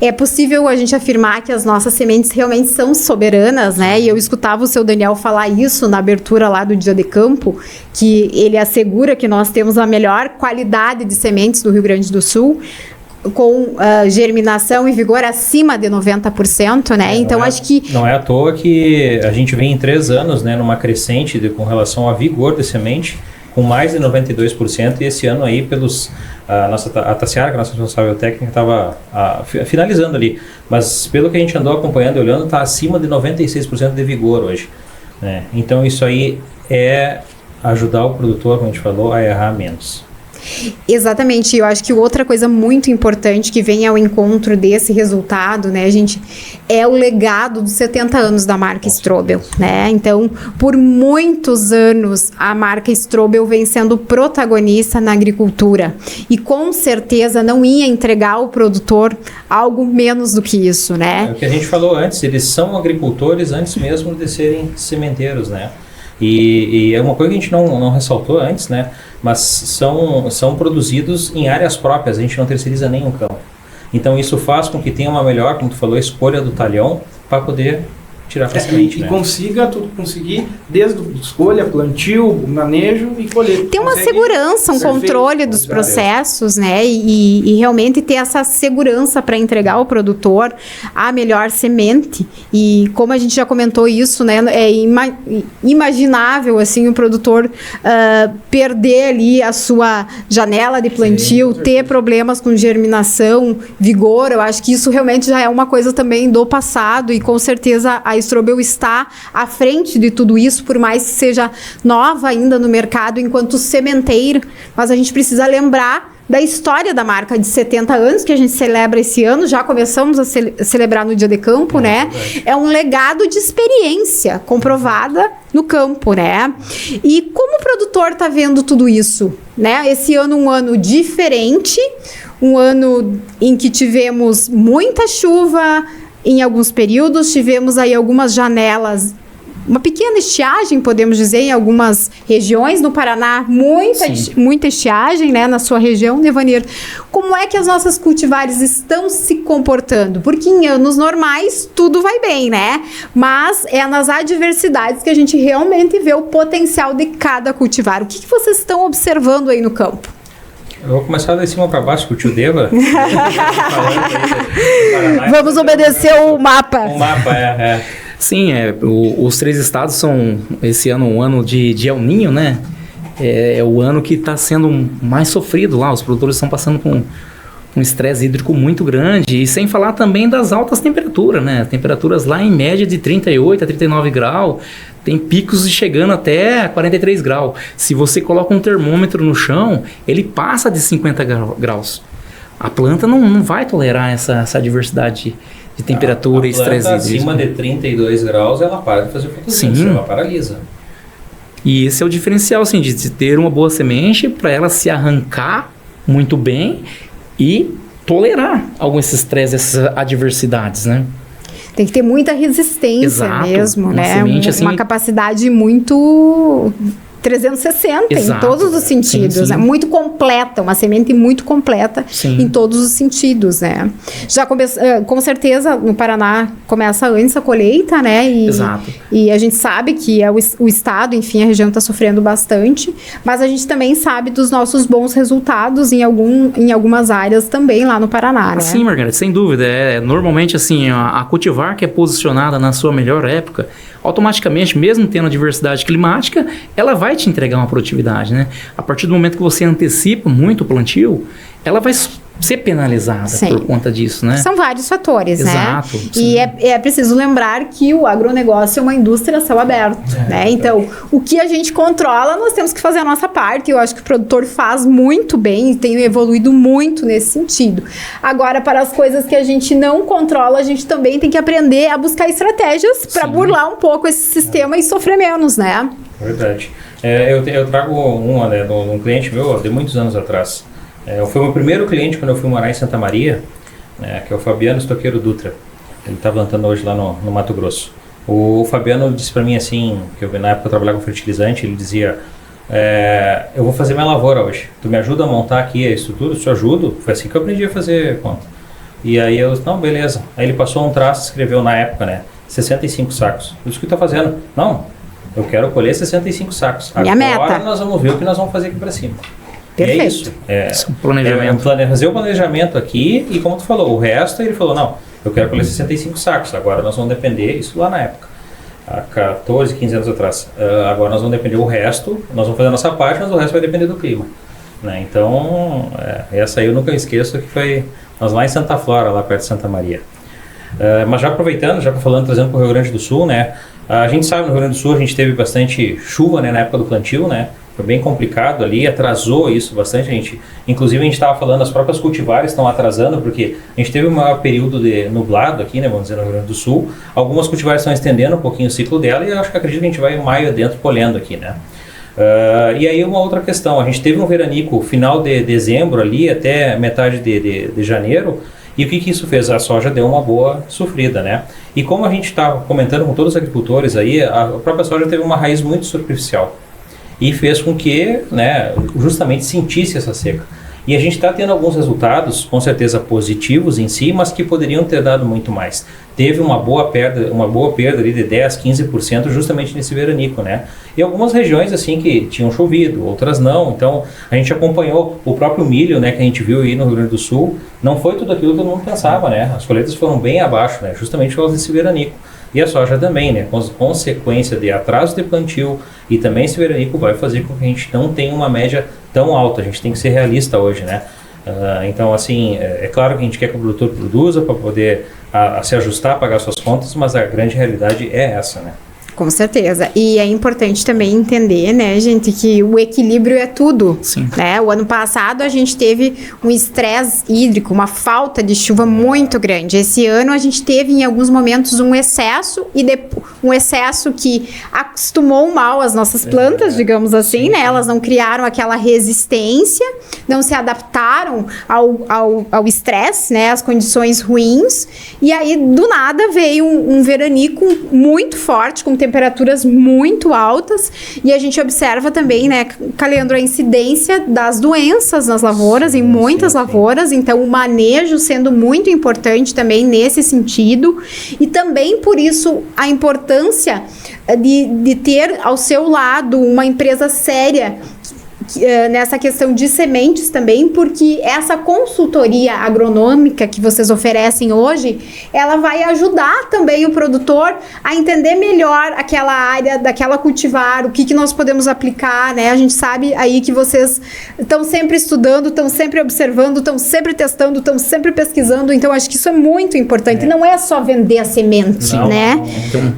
A: É possível a gente afirmar que as nossas sementes realmente são soberanas, né? E eu escutava o seu Daniel falar isso na abertura lá do Dia de Campo, que ele assegura que nós temos a melhor qualidade de sementes do Rio Grande do Sul, com germinação e vigor acima de 90%, né? Então, acho que... Não é
B: à toa que a gente vem em 3 anos, né, numa crescente com relação a vigor de semente, com mais de 92%, e esse ano aí a Tassiara, que é a nossa responsável técnica, estava finalizando ali, mas pelo que a gente andou acompanhando e olhando, está acima de 96% de vigor hoje, né? Então isso aí é ajudar o produtor, como a gente falou, a errar menos.
A: Exatamente, eu acho que outra coisa muito importante que vem ao encontro desse resultado, né, gente, é o legado dos 70 anos da marca Strobel, né? Então, por muitos anos, a marca Strobel vem sendo protagonista na agricultura e com certeza não ia entregar ao produtor algo menos do que isso, né?
B: É o que a gente falou antes, eles são agricultores antes mesmo de serem sementeiros, né? E é uma coisa que a gente não ressaltou antes, né? Mas são produzidos em áreas próprias, a gente não terceiriza nem um campo. Então isso faz com que tenha uma melhor, como tu falou, escolha do talhão para poder tirar facilmente.
D: E conseguir desde escolha, plantio, manejo e colheita.
A: Tem uma segurança, um controle dos processos, né? E realmente ter essa segurança para entregar ao produtor a melhor semente. E como a gente já comentou isso, né? É imaginável, assim, o produtor perder ali a sua janela de plantio, ter problemas com germinação, vigor. Eu acho que isso realmente já é uma coisa também do passado e com certeza a Strobel está à frente de tudo isso, por mais que seja nova ainda no mercado enquanto sementeira, mas a gente precisa lembrar da história da marca de 70 anos, que a gente celebra esse ano, já começamos a celebrar no Dia de Campo, né? É um legado de experiência comprovada no campo, né? E como o produtor está vendo tudo isso, né? Esse ano, um ano diferente, um ano em que tivemos muita chuva, em alguns períodos, tivemos aí algumas janelas, uma pequena estiagem, podemos dizer, em algumas regiões. No Paraná, muita estiagem, né, na sua região, Devanir. Como é que as nossas cultivares estão se comportando? Porque em anos normais, tudo vai bem, né? Mas é nas adversidades que a gente realmente vê o potencial de cada cultivar. O que vocês estão observando aí no campo?
B: Eu vou começar de cima para baixo com o tio Deva.
A: Vamos obedecer o mapa.
B: O mapa,
C: Sim, os 3 estados são, esse ano, um ano de El Niño, né? É o ano que está sendo mais sofrido lá. Os produtores estão passando um estresse hídrico muito grande, e sem falar também das altas temperaturas, né? Temperaturas lá em média de 38 a 39 graus, tem picos chegando até 43 graus. Se você coloca um termômetro no chão, ele passa de 50 graus. A planta não vai tolerar essa diversidade de temperatura e estresse hídrico.
B: Acima de 32 graus, ela para de fazer fotosíntese, ela paralisa.
C: E esse é o diferencial, assim, de ter uma boa semente para ela se arrancar muito bem e tolerar alguns estresse, essas adversidades, né?
A: Tem que ter muita resistência.
C: Exato.
A: Mesmo,
C: Uma
A: né?
C: semente, assim,
A: uma capacidade muito 360
C: Exato.
A: em todos os sentidos.
C: Sim.
A: Né? Muito completa, uma semente muito completa
C: Sim.
A: em todos os sentidos, né? Já com certeza no Paraná começa antes a colheita, né?
C: Exato.
A: E a gente sabe que o estado, enfim, a região está sofrendo bastante, mas a gente também sabe dos nossos bons resultados em algumas áreas também lá no Paraná, né?
C: Sim, Margareth, sem dúvida. Normalmente, assim, a cultivar que é posicionada na sua melhor época, automaticamente, mesmo tendo a diversidade climática, ela vai te entregar uma produtividade, né? A partir do momento que você antecipa muito o plantio, ela vai ser penalizada por conta disso, né?
A: São vários fatores,
C: Exato,
A: né?
C: sim.
A: E é preciso lembrar que o agronegócio é uma indústria a céu aberto, né? Então, o que a gente controla, nós temos que fazer a nossa parte. Eu acho que o produtor faz muito bem e tem evoluído muito nesse sentido. Agora, para as coisas que a gente não controla, a gente também tem que aprender a buscar estratégias para burlar um pouco esse sistema e sofrer menos, né?
B: Verdade. Eu trago uma, né, de um cliente meu de muitos anos atrás. Foi o meu primeiro cliente quando eu fui morar em Santa Maria, né, que é o Fabiano Estoqueiro Dutra. Ele está plantando hoje lá no Mato Grosso. O Fabiano disse para mim assim, que na época eu trabalhava com fertilizante, ele dizia, eu vou fazer minha lavoura hoje, tu me ajuda a montar aqui a estrutura? Eu te ajudo. Foi assim que eu aprendi a fazer conta. E aí eu disse, não, beleza. Aí ele passou um traço, escreveu na época, né, 65 sacos. Eu disse, o que tu tá fazendo? Não, eu quero colher 65 sacos.
A: Minha
B: Agora
A: meta.
B: nós vamos ver o que nós vamos fazer aqui para cima.
A: Perfeito.
B: E é isso.
C: Planejamento.
B: Fazer o planejamento aqui e, como tu falou, o resto ele falou, não, eu quero colher 65 sacos, agora nós vamos depender, isso lá na época, há 14, 15 anos atrás, agora nós vamos depender o resto, nós vamos fazer a nossa parte, mas o resto vai depender do clima. Né? Então, essa aí eu nunca esqueço, que foi nós lá em Santa Flora, lá perto de Santa Maria. Mas já aproveitando, já falando, trazendo para o Rio Grande do Sul, né, a gente sabe, no Rio Grande do Sul a gente teve bastante chuva, né, na época do plantio, né? Foi bem complicado ali, atrasou isso bastante. Inclusive a gente estava falando, as próprias cultivares estão atrasando, porque a gente teve um maior período de nublado aqui, né, vamos dizer, no Rio Grande do Sul. Algumas cultivares estão estendendo um pouquinho o ciclo dela e eu acredito que a gente vai em maio dentro colhendo aqui, né. E aí uma outra questão, a gente teve um veranico final de dezembro ali até metade de janeiro. E o que isso fez? A soja deu uma boa sofrida, né? E como a gente está comentando com todos os agricultores aí, a própria soja teve uma raiz muito superficial. E fez com que, né, justamente sentisse essa seca. E a gente está tendo alguns resultados, com certeza positivos em si, mas que poderiam ter dado muito mais. Teve uma boa perda ali de 10, 15% justamente nesse veranico, né? E algumas regiões assim que tinham chovido, outras não. Então a gente acompanhou o próprio milho, né, que a gente viu aí no Rio Grande do Sul. Não foi tudo aquilo que todo mundo pensava, né? As colheitas foram bem abaixo, né? Justamente por causa desse veranico. E a soja também, né? Consequência de atraso de plantio e também esse veranico vai fazer com que a gente não tenha uma média tão alta. A gente tem que ser realista hoje, né? Então, assim, é claro que a gente quer que o produtor produza para poder se ajustar, pagar suas contas, mas a grande realidade é essa, né?
A: Com certeza. E é importante também entender, né, gente, que o equilíbrio é tudo.
C: Sim.
A: Né? O ano passado a gente teve um estresse hídrico, uma falta de chuva muito grande. Esse ano a gente teve em alguns momentos um excesso um excesso que acostumou mal as nossas plantas, digamos assim, né? Elas não criaram aquela resistência, não se adaptaram ao estresse, né? Às condições ruins. E aí, do nada, veio um veranico muito forte, com temperaturas muito altas, e a gente observa também, né, Caleandro, a incidência das doenças nas lavouras, em muitas lavouras, então o manejo sendo muito importante também nesse sentido, e também por isso a importância de ter ao seu lado uma empresa séria nessa questão de sementes também, porque essa consultoria agronômica que vocês oferecem hoje, ela vai ajudar também o produtor a entender melhor aquela área daquela cultivar, o que nós podemos aplicar, né? A gente sabe aí que vocês estão sempre estudando, estão sempre observando, estão sempre testando, estão sempre pesquisando, então acho que isso é muito importante. Não é só vender a semente, né?
B: Não.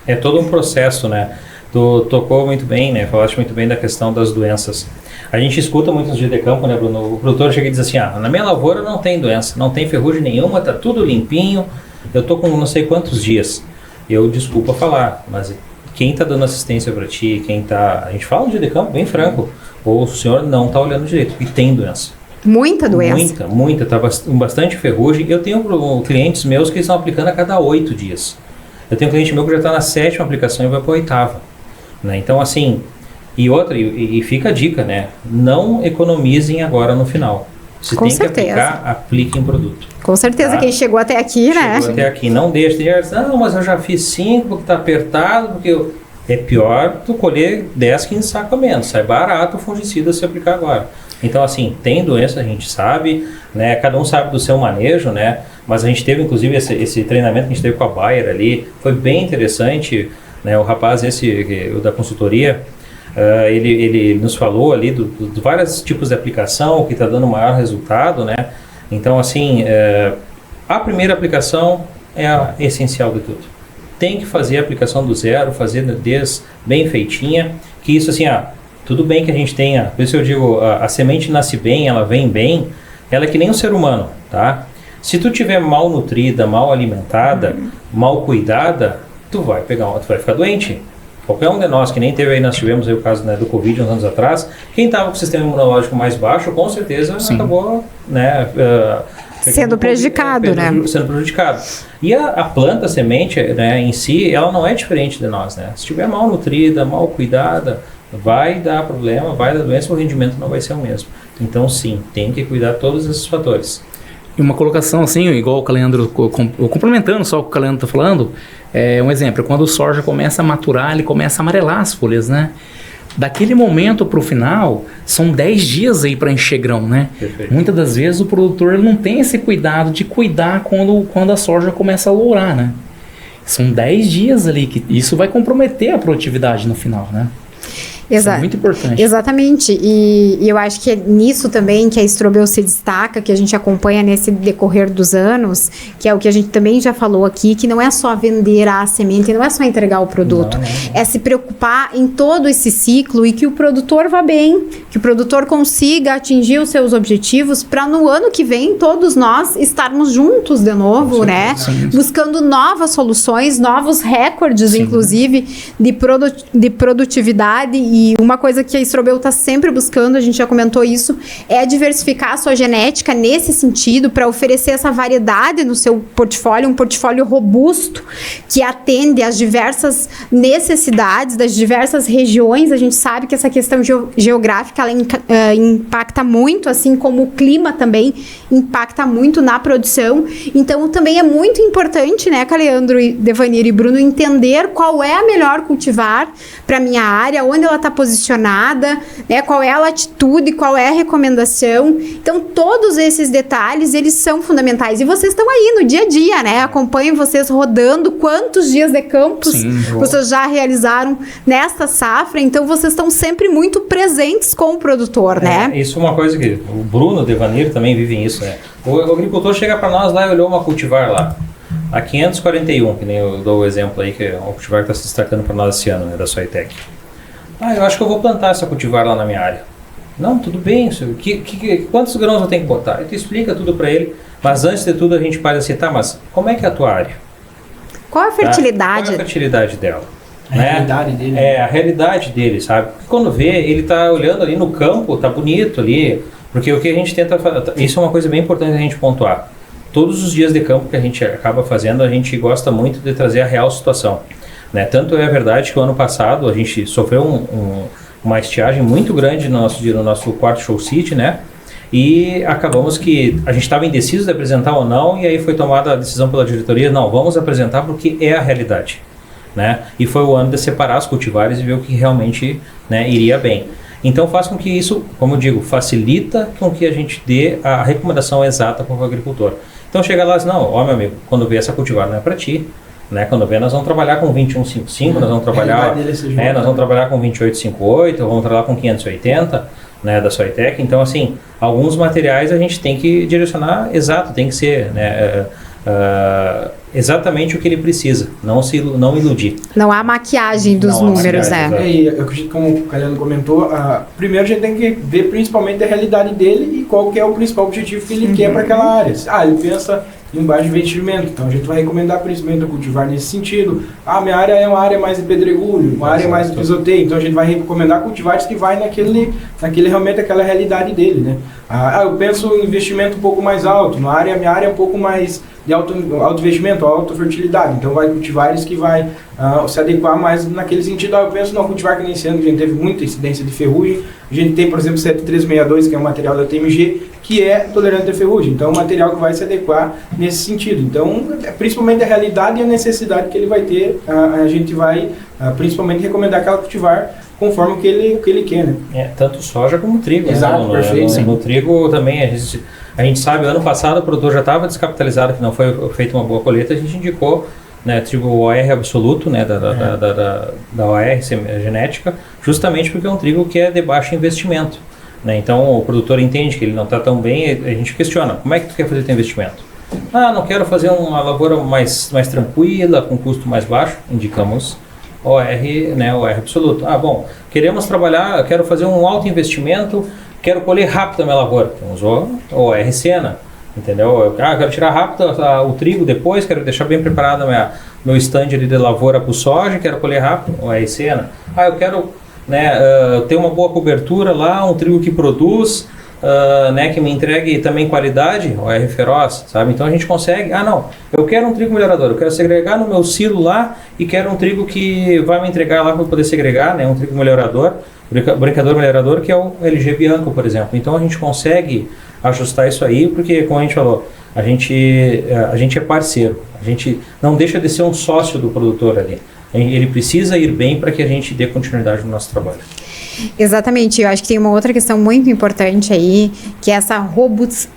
B: É todo um processo, né? Tu tocou muito bem, né? Falaste muito bem da questão das doenças. A gente escuta muito nos dias de campo, né, Bruno? O produtor chega e diz assim, na minha lavoura não tem doença, não tem ferrugem nenhuma, tá tudo limpinho, eu tô com não sei quantos dias. Eu, desculpa falar, mas quem tá dando assistência para ti, a gente fala no dia de campo, bem franco, ou o senhor não tá olhando direito, e tem doença.
A: Muita doença.
B: Muita, tá bastante ferrugem. Eu tenho clientes meus que estão aplicando a cada 8 dias. Eu tenho um cliente meu que já está na 7ª aplicação e vai para a 8ª. Né? Então, assim, e fica a dica, né? Não economizem agora no final. Se tem que aplicar, aplique em produto.
A: Com certeza, tá? Quem chegou até aqui, né?
B: Chegou até aqui, não deixe de não, mas eu já fiz 5 porque está apertado, porque é pior tu colher 10, 15 sacos a menos. Sai barato o fungicida se aplicar agora. Então, assim, tem doença, a gente sabe, né? Cada um sabe do seu manejo, né? Mas a gente teve, inclusive, esse treinamento que a gente teve com a Bayer ali, foi bem interessante, né? O rapaz o da consultoria, ele nos falou ali do vários tipos de aplicação, o que está dando maior resultado, né? Então, assim, a primeira aplicação é a essencial de tudo. Tem que fazer a aplicação do zero, fazer bem feitinha, que isso, assim, tudo bem que a gente tenha, por isso eu digo, a semente nasce bem, ela vem bem, ela é que nem um ser humano, tá? Se tu tiver mal nutrida, mal alimentada, mal cuidada, tu vai ficar doente. Qualquer um de nós, que nem teve aí, nós tivemos aí o caso, né, do Covid uns anos atrás, quem estava com o sistema imunológico mais baixo, com certeza acabou, né,
A: sendo prejudicado, né?
B: Sendo prejudicado. E a planta, a semente, né, em si, ela não é diferente de nós, né? Se estiver mal nutrida, mal cuidada, vai dar problema, vai dar doença, o rendimento não vai ser o mesmo. Então, sim, tem que cuidar de todos esses fatores.
C: E uma colocação assim, igual o Caleandro, complementando só o que o Caleandro está falando, um exemplo, quando o soja começa a maturar, ele começa a amarelar as folhas, né? Daquele momento para o final, são 10 dias aí para encher grão, né? Perfeito. Muitas das vezes o produtor ele não tem esse cuidado de cuidar quando a soja começa a lourar, né? São 10 dias ali, que isso vai comprometer a produtividade no final, né? Isso é muito importante.
A: Exatamente. E eu acho que é nisso também que a Strobel se destaca, que a gente acompanha nesse decorrer dos anos, que é o que a gente também já falou aqui, que não é só vender a semente, não é só entregar o produto. Não. É se preocupar em todo esse ciclo e que o produtor vá bem, que o produtor consiga atingir os seus objetivos para no ano que vem todos nós estarmos juntos de novo, né? Sim. Buscando novas soluções, novos recordes, sim, inclusive, de produtividade. E uma coisa que a Strobel está sempre buscando, a gente já comentou isso, é diversificar a sua genética nesse sentido, para oferecer essa variedade no seu portfólio, um portfólio robusto, que atende às diversas necessidades das diversas regiões. A gente sabe que essa questão geográfica, ela impacta muito, assim como o clima também impacta muito na produção. Então, também é muito importante, né, Caleandro, Devanir e Bruno, entender qual é a melhor cultivar para minha área, onde ela está posicionada, né, qual é a latitude, qual é a recomendação. Então, todos esses detalhes, eles são fundamentais. E vocês estão aí no dia a dia, né? Acompanho vocês rodando, quantos dias de campos vocês já realizaram nesta safra. Então, vocês estão sempre muito presentes com o produtor, né?
B: Isso é uma coisa que o Bruno, o Devanir também vivem isso, né? O agricultor chega para nós lá e olhou uma cultivar lá, a 541, que nem eu dou o exemplo aí, que é uma cultivar que está se destacando para nós esse ano, né, da Soitec. Eu acho que eu vou plantar essa cultivar lá na minha área. Não, tudo bem, quantos grãos eu tenho que botar? E tu explica tudo para ele, mas antes de tudo a gente faz assim, mas como é que é a tua área?
A: Qual a fertilidade?
B: Qual é a fertilidade dela?
D: A realidade dele.
B: A realidade dele, sabe? Porque quando vê, ele tá olhando ali no campo, tá bonito ali, porque o que a gente tenta fazer, isso é uma coisa bem importante a gente pontuar. Todos os dias de campo que a gente acaba fazendo, a gente gosta muito de trazer a real situação. Né? Tanto é verdade que o ano passado a gente sofreu uma estiagem muito grande no nosso quarto show city, né? E acabamos que a gente estava indeciso de apresentar ou não, e aí foi tomada a decisão pela diretoria, não, vamos apresentar porque é a realidade, né? E foi o ano de separar os cultivares e ver o que realmente, né, iria bem. Então faz com que isso, como eu digo, facilita com que a gente dê a recomendação exata para o agricultor. Então chega lá e diz, não, meu amigo, quando vê essa cultivar não é para ti. Né? Quando vê, nós vamos trabalhar com 2155, nós vamos trabalhar, nós vamos trabalhar com 2858, vamos trabalhar com 580, né, da Soitec. Então, assim, alguns materiais a gente tem que direcionar exato, tem que ser, né, exatamente o que ele precisa, não iludir.
A: Não há maquiagem dos números, né?
D: E eu acredito, como o Caliano comentou, primeiro a gente tem que ver principalmente a realidade dele e qual que é o principal objetivo que ele quer para aquela área. Ele pensa em baixo investimento, então a gente vai recomendar principalmente o cultivar nesse sentido. Minha área é uma área mais de pedregulho, uma área mais de pisoteio, então a gente vai recomendar cultivares que vai naquele realmente aquela realidade dele, né? Eu penso em investimento um pouco mais alto, minha área é um pouco mais de alto investimento, alta fertilidade, então vai cultivares que vai se adequar mais naquele sentido. Eu penso no cultivar que nesse ano a gente teve muita incidência de ferrugem, a gente tem, por exemplo, 7362, que é um material da TMG, que é tolerante à ferrugem, então é um material que vai se adequar nesse sentido. Então, principalmente a realidade e a necessidade que ele vai ter, a gente vai principalmente recomendar aquela cultivar conforme o que ele quer, né?
B: Tanto soja como trigo.
D: Exato,
B: né?
D: perfeito.
B: No trigo também, a gente sabe, ano passado o produtor já estava descapitalizado, que não foi feita uma boa colheita, a gente indicou, né, trigo OR absoluto, né, da OR genética, justamente porque é um trigo que é de baixo investimento. Né? Então o produtor entende que ele não está tão bem, a gente questiona, como é que tu quer fazer teu investimento? Não quero fazer uma lavoura mais tranquila, com custo mais baixo, indicamos OR, né, OR absoluto. Bom, queremos trabalhar, quero fazer um alto investimento, quero colher rápido a minha lavoura, então usou OR Sena, entendeu? Quero tirar rápido o trigo depois, quero deixar bem preparado meu stand ali de lavoura para o soja, quero colher rápido, OR Sena. Eu quero, né, ter uma boa cobertura lá, um trigo que produz, né, que me entregue também qualidade, OR Feroz, sabe? Então a gente consegue, eu quero um trigo melhorador, eu quero segregar no meu silo lá e quero um trigo que vai me entregar lá para poder segregar, né, um trigo melhorador, brincador melhorador, que é o LG Bianco, por exemplo. Então a gente consegue ajustar isso aí, porque, como a gente falou, a gente é parceiro, a gente não deixa de ser um sócio do produtor ali. Ele precisa ir bem para que a gente dê continuidade no nosso trabalho.
A: Exatamente, eu acho que tem uma outra questão muito importante aí, que é essa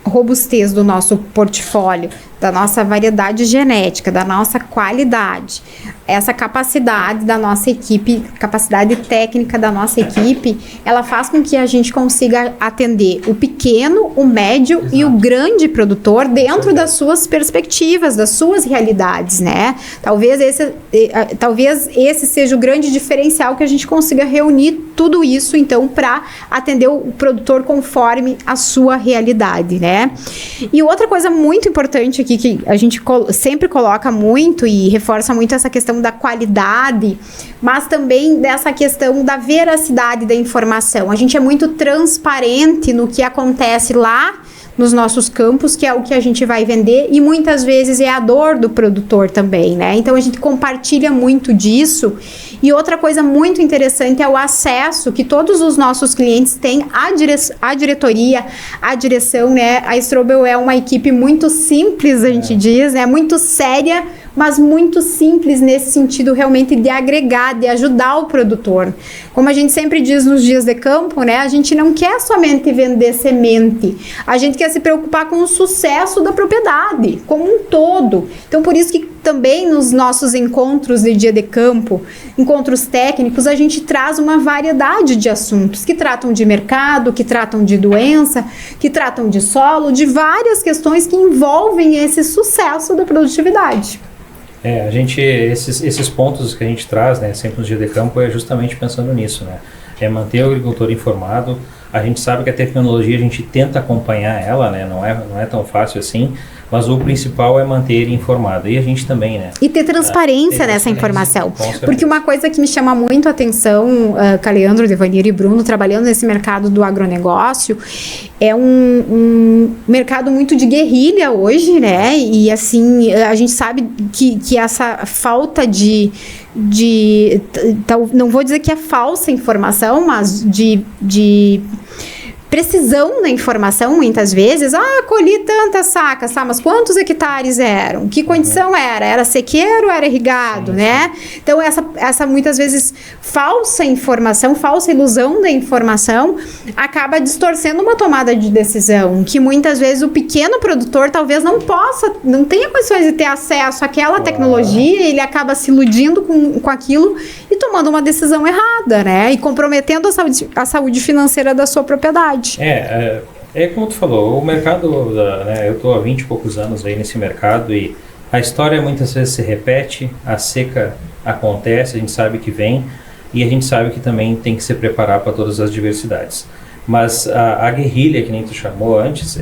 A: robustez do nosso portfólio, da nossa variedade genética, da nossa qualidade, essa capacidade da nossa equipe, capacidade técnica da nossa equipe, ela faz com que a gente consiga atender o pequeno, o médio e o grande produtor dentro das suas perspectivas, das suas realidades, né? Talvez esse seja o grande diferencial, que a gente consiga reunir tudo isso, então, para atender o produtor conforme a sua realidade, né? E outra coisa muito importante aqui, que a gente sempre coloca muito e reforça muito, essa questão da qualidade, mas também dessa questão da veracidade da informação. A gente é muito transparente no que acontece lá nos nossos campos, que é o que a gente vai vender, e muitas vezes é a dor do produtor também, né? Então a gente compartilha muito disso. E outra coisa muito interessante é o acesso que todos os nossos clientes têm à diretoria, à direção, né? A Strobel é uma equipe muito simples, a gente diz, né? Muito séria, mas muito simples nesse sentido realmente de agregar, de ajudar o produtor. Como a gente sempre diz nos dias de campo, né? A gente não quer somente vender semente, a gente quer se preocupar com o sucesso da propriedade, como um todo. Então, por isso que também nos nossos encontros de dia de campo, encontros técnicos, a gente traz uma variedade de assuntos que tratam de mercado, que tratam de doença, que tratam de solo, de várias questões que envolvem esse sucesso da produtividade.
B: Esses pontos que a gente traz, né, sempre no dia de campo, é justamente pensando nisso, né? É manter o agricultor informado. A gente sabe que a tecnologia, a gente tenta acompanhar ela, né? Não é tão fácil assim, mas o principal é manter ele informado. E a gente também, né?
A: E ter transparência nessa informação. Porque uma coisa que me chama muito a atenção, Caleandro, Devanir e Bruno, trabalhando nesse mercado do agronegócio, é um mercado muito de guerrilha hoje, né? E assim, a gente sabe que essa falta não vou dizer que é falsa informação, mas de precisão na informação, muitas vezes. Colhi tantas sacas, tá? Mas quantos hectares eram? Que condição era? Era sequeiro ou era irrigado, né? Então, essa muitas vezes falsa informação, falsa ilusão da informação acaba distorcendo uma tomada de decisão, que muitas vezes o pequeno produtor talvez não tenha condições de ter acesso àquela tecnologia, ele acaba se iludindo com aquilo e tomando uma decisão errada, né? E comprometendo a saúde financeira da sua propriedade.
B: É como tu falou, o mercado, né, eu estou há 20 e poucos anos aí nesse mercado e a história muitas vezes se repete, a seca acontece, a gente sabe que vem e a gente sabe que também tem que se preparar para todas as diversidades. Mas a guerrilha, que nem tu chamou antes,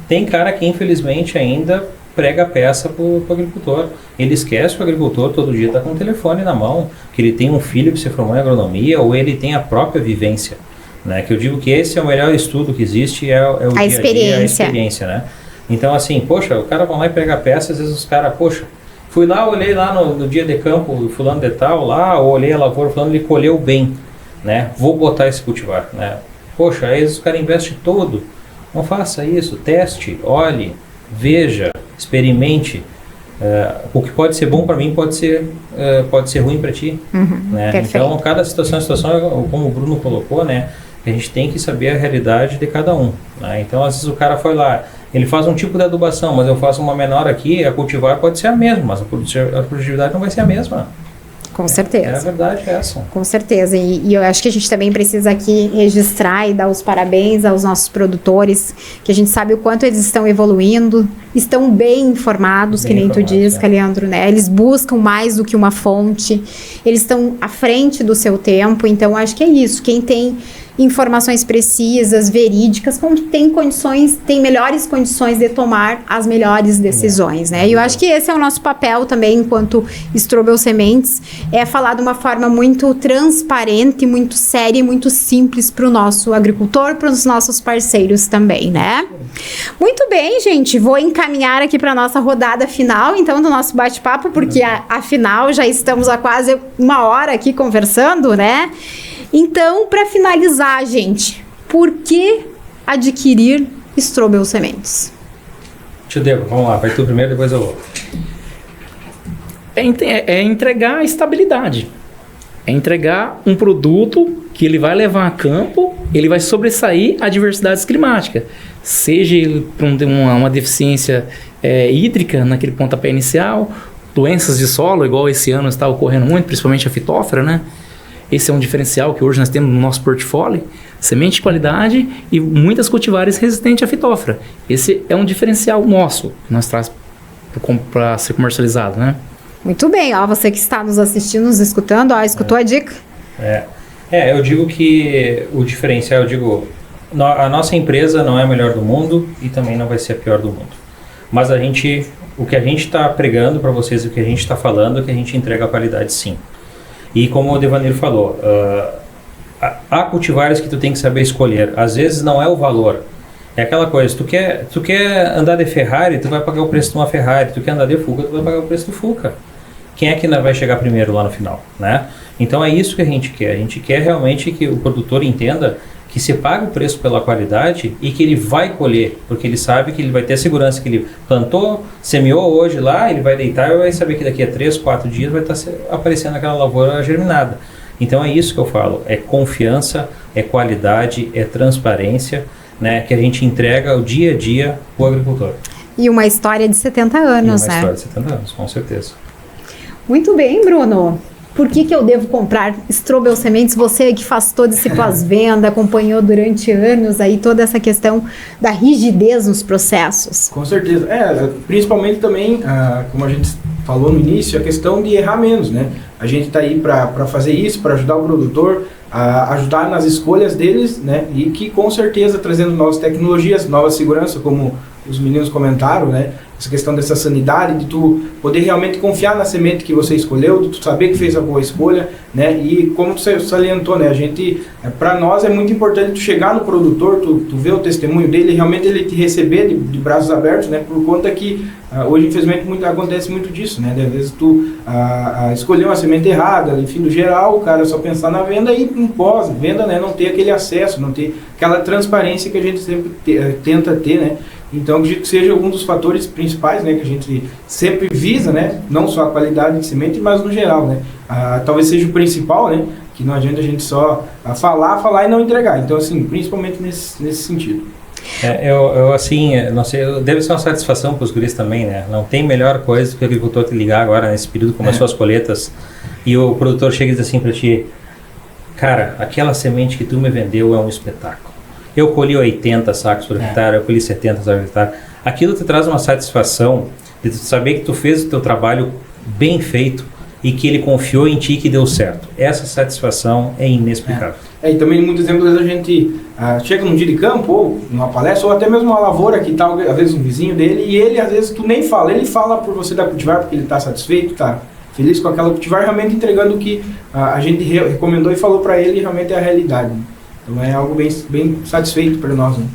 B: tem cara que infelizmente ainda prega a peça para o agricultor. Ele esquece que o agricultor todo dia está com o telefone na mão, que ele tem um filho que se formou em agronomia ou ele tem a própria vivência. Né, que eu digo que esse é o melhor estudo que existe, é o dia a dia, a experiência, né? Então, assim, poxa, o cara vai lá e pega a peça, às vezes os caras, poxa, fui lá, olhei lá no dia de campo, fulano de tal, lá, olhei a lavoura, fulano, ele colheu bem, né? Vou botar esse cultivar, né? Poxa, aí os caras investem todo. Não faça isso, teste, olhe, veja, experimente. O que pode ser bom para mim pode ser ruim para ti. Né? Então, cada situação, como o Bruno colocou, né? A gente tem que saber a realidade de cada um. Né? Então, às vezes o cara foi lá, ele faz um tipo de adubação, mas eu faço uma menor aqui, a cultivar pode ser a mesma, mas a produtividade não vai ser a mesma.
A: Com certeza.
B: A verdade é essa.
A: Com certeza. E eu acho que a gente também precisa aqui registrar e dar os parabéns aos nossos produtores, que a gente sabe o quanto eles estão evoluindo, estão bem informados, que nem tu diz, Leandro, né? Eles buscam mais do que uma fonte, eles estão à frente do seu tempo, então acho que é isso. Quem tem informações precisas, verídicas, tem melhores condições de tomar as melhores decisões, né? E eu acho que esse é o nosso papel também, enquanto Strobel Sementes, é falar de uma forma muito transparente, muito séria e muito simples para o nosso agricultor, para os nossos parceiros também, né? Muito bem, gente, vou encaminhar aqui para a nossa rodada final, então, do nosso bate-papo, porque afinal já estamos há quase uma hora aqui conversando, né? Então, para finalizar, gente, por que adquirir Strobel Sementes?
B: Tio Diego, vamos lá, vai tu primeiro, depois eu vou.
C: É entregar estabilidade. É entregar um produto que ele vai levar a campo, ele vai sobressair adversidades climáticas. Seja para uma deficiência hídrica naquele pontapé inicial, doenças de solo, igual esse ano está ocorrendo muito, principalmente a fitófora, né? Esse é um diferencial que hoje nós temos no nosso portfólio, semente de qualidade e muitas cultivares resistentes à fitófora. Esse é um diferencial nosso que nós traz para ser comercializado, né?
A: Muito bem, você que está nos assistindo, nos escutando, escutou a dica?
B: Eu digo que o diferencial, a nossa empresa não é a melhor do mundo e também não vai ser a pior do mundo. Mas o que a gente está pregando para vocês, o que a gente está falando, é que a gente entrega a qualidade sim. E como o Devanir falou, há cultivares que tu tem que saber escolher. Às vezes não é o valor. É aquela coisa, tu quer andar de Ferrari, tu vai pagar o preço de uma Ferrari. Tu quer andar de Fuca, tu vai pagar o preço do Fuca. Quem é que vai chegar primeiro lá no final, né? Então é isso que a gente quer. A gente quer realmente que o produtor entenda que se paga o preço pela qualidade e que ele vai colher, porque ele sabe que ele vai ter a segurança que ele plantou, semeou hoje lá, ele vai deitar e vai saber que daqui a 3, 4 dias vai estar aparecendo aquela lavoura germinada. Então é isso que eu falo, é confiança, é qualidade, é transparência, né, que a gente entrega o dia a dia para o agricultor.
A: E uma história de 70 anos, né? Uma
B: história de 70 anos, com certeza.
A: Muito bem, Bruno. Por que eu devo comprar Strobel Sementes? Você que faz todo esse pós-venda, acompanhou durante anos aí toda essa questão da rigidez nos processos.
D: Com certeza. Principalmente também, como a gente falou no início, a questão de errar menos, né? A gente está aí para fazer isso, para ajudar o produtor, a ajudar nas escolhas deles, né? E que com certeza trazendo novas tecnologias, nova segurança, como os meninos comentaram, né? Essa questão dessa sanidade, de tu poder realmente confiar na semente que você escolheu, de tu saber que fez a boa escolha, né? E como tu salientou, né? A gente, para nós é muito importante tu chegar no produtor, tu ver o testemunho dele, realmente ele te receber de braços abertos, né? Por conta que hoje, infelizmente, acontece muito disso, né? Às vezes tu escolheu uma semente errada, enfim, no geral, o cara só pensar na venda e em pós-venda, né? Não ter aquele acesso, não ter aquela transparência que a gente sempre tenta ter, né? Então, acredito que seja um dos fatores principais, né, que a gente sempre visa, né, não só a qualidade de semente, mas no geral, né, talvez seja o principal, né, que não adianta a gente só falar e não entregar. Então, assim, principalmente nesse sentido.
B: Eu assim, não sei, deve ser uma satisfação para os guris também, né? Não tem melhor coisa do que o agricultor te ligar agora nesse período, começou as colheitas, e o produtor chega e diz assim para ti: cara, aquela semente que tu me vendeu é um espetáculo. Eu colhi 80 sacos por hectare, eu colhi 70 sacos por hectare. Aquilo te traz uma satisfação de tu saber que tu fez o teu trabalho bem feito e que ele confiou em ti e que deu certo. Essa satisfação é inexplicável.
D: E também, muitos exemplos, a gente chega num dia de campo, ou numa palestra, ou até mesmo uma lavoura que está, às vezes, um vizinho dele, e ele, às vezes, tu nem fala. Ele fala por você da cultivar, porque ele está satisfeito, está feliz com aquela cultivar, realmente entregando o que a gente recomendou e falou para ele, realmente é a realidade. Então é algo bem satisfeito para nós, né?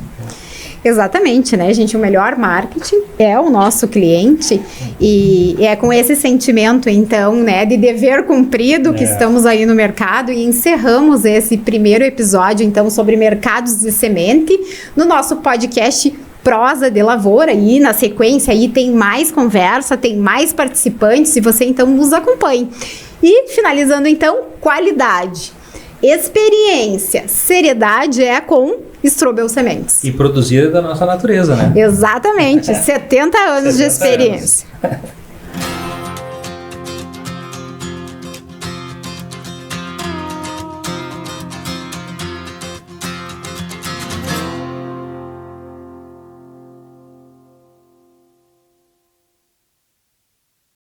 A: Exatamente, né, gente? O melhor marketing é o nosso cliente e é com esse sentimento, então, né, de dever cumprido que estamos aí no mercado e encerramos esse primeiro episódio, então, sobre mercados de semente no nosso podcast Prosa de Lavoura, e na sequência aí tem mais conversa, tem mais participantes e você, então, nos acompanhe. E finalizando, então, qualidade, experiência, seriedade é com Strobel Sementes.
B: E produzida da nossa natureza, né?
A: Exatamente, 70 anos de experiência.